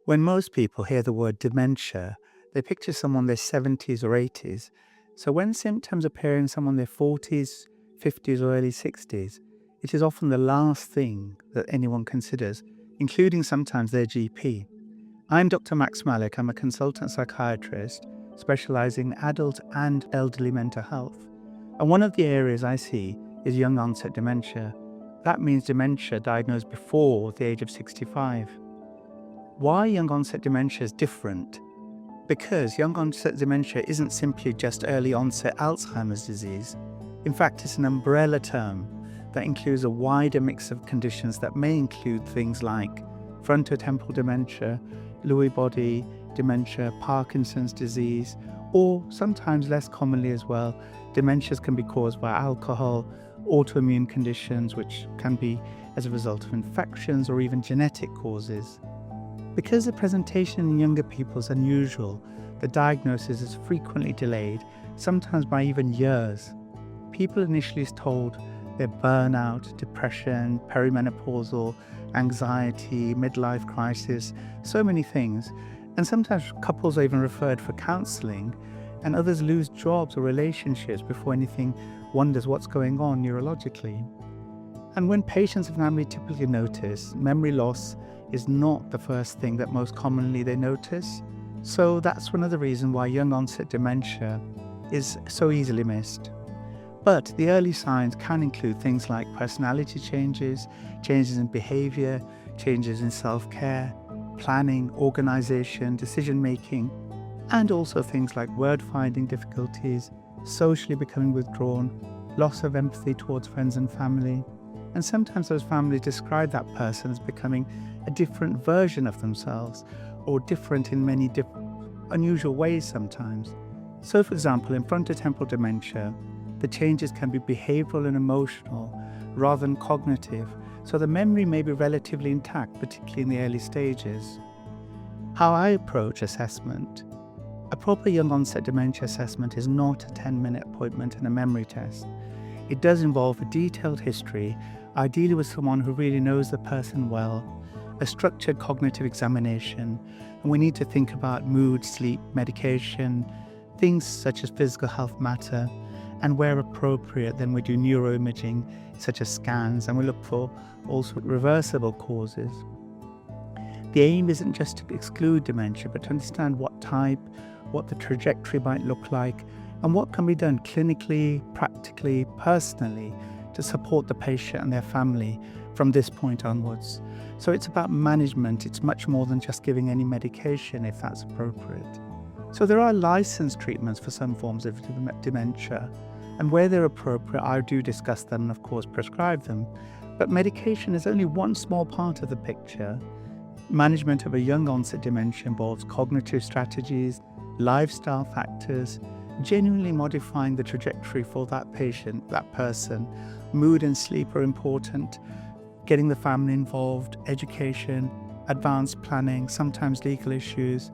When most people hear the word dementia, they picture someone in their 70s or 80s. So when symptoms appear in someone in their 40s, 50s, or early 60s, it is often the last thing that anyone considers, including sometimes their GP. I'm Dr. Malik. I'm a consultant psychiatrist specializing in adult and elderly mental health. And one of the areas I see is young onset dementia. That means dementia diagnosed before the age of 65. Why young onset dementia is different? Because young onset dementia isn't simply just early onset Alzheimer's disease. In fact, it's an umbrella term that includes a wider mix of conditions that may include things like frontotemporal dementia, Lewy body dementia, Parkinson's disease, or sometimes less commonly as well, dementias can be caused by alcohol, autoimmune conditions, which can be as a result of infections or even genetic causes. Because the presentation in younger people is unusual, the diagnosis is frequently delayed, sometimes by even years. People initially is told they're burnout, depression, perimenopausal, anxiety, midlife crisis, so many things. And sometimes couples are even referred for counselling, and others lose jobs or relationships before anything wonders what's going on neurologically. And when patients and family typically notice, memory loss is not the first thing that most commonly they notice. So that's another reason why young onset dementia is so easily missed. But the early signs can include things like personality changes, changes in behaviour, changes in self-care, planning, organisation, decision-making, and also things like word-finding difficulties, socially becoming withdrawn, loss of empathy towards friends and family. And sometimes those families describe that person as becoming a different version of themselves, or different in many unusual ways sometimes. So for example, in frontotemporal dementia, the changes can be behavioural and emotional rather than cognitive, so the memory may be relatively intact, particularly in the early stages. How I approach assessment. A proper young onset dementia assessment is not a 10-minute appointment and a memory test. It does involve a detailed history, ideally with someone who really knows the person well, a structured cognitive examination, and we need to think about mood, sleep, medication, things such as physical health matter, and where appropriate, then we do neuroimaging such as scans, and we look for also reversible causes. The aim isn't just to exclude dementia, but to understand what type, what the trajectory might look like, and what can be done clinically, practically, personally to support the patient and their family from this point onwards. So it's about management. It's much more than just giving any medication if that's appropriate. So there are licensed treatments for some forms of dementia, and where they're appropriate, I do discuss them and of course prescribe them. But medication is only one small part of the picture. Management of a young onset dementia involves cognitive strategies, lifestyle factors, genuinely modifying the trajectory for that patient, that person. Mood and sleep are important, getting the family involved, education, advanced planning, sometimes legal issues.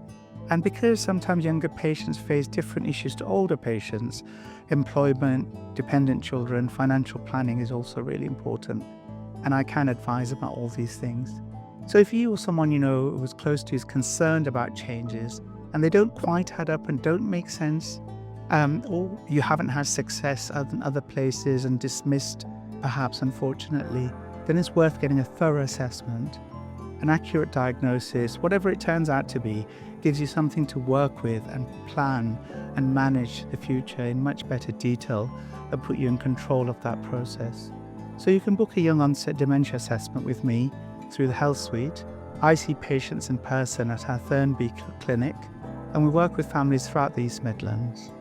And because sometimes younger patients face different issues to older patients, employment, dependent children, financial planning is also really important. And I can advise about all these things. So if you or someone you know who is close to you is concerned about changes and they don't quite add up and don't make sense, or you haven't had success in other places and dismissed, perhaps unfortunately, then it's worth getting a thorough assessment. An accurate diagnosis, whatever it turns out to be, gives you something to work with and plan and manage the future in much better detail and put you in control of that process. So you can book a young onset dementia assessment with me through the Health Suite. I see patients in person at our Thurnby clinic, and we work with families throughout the East Midlands.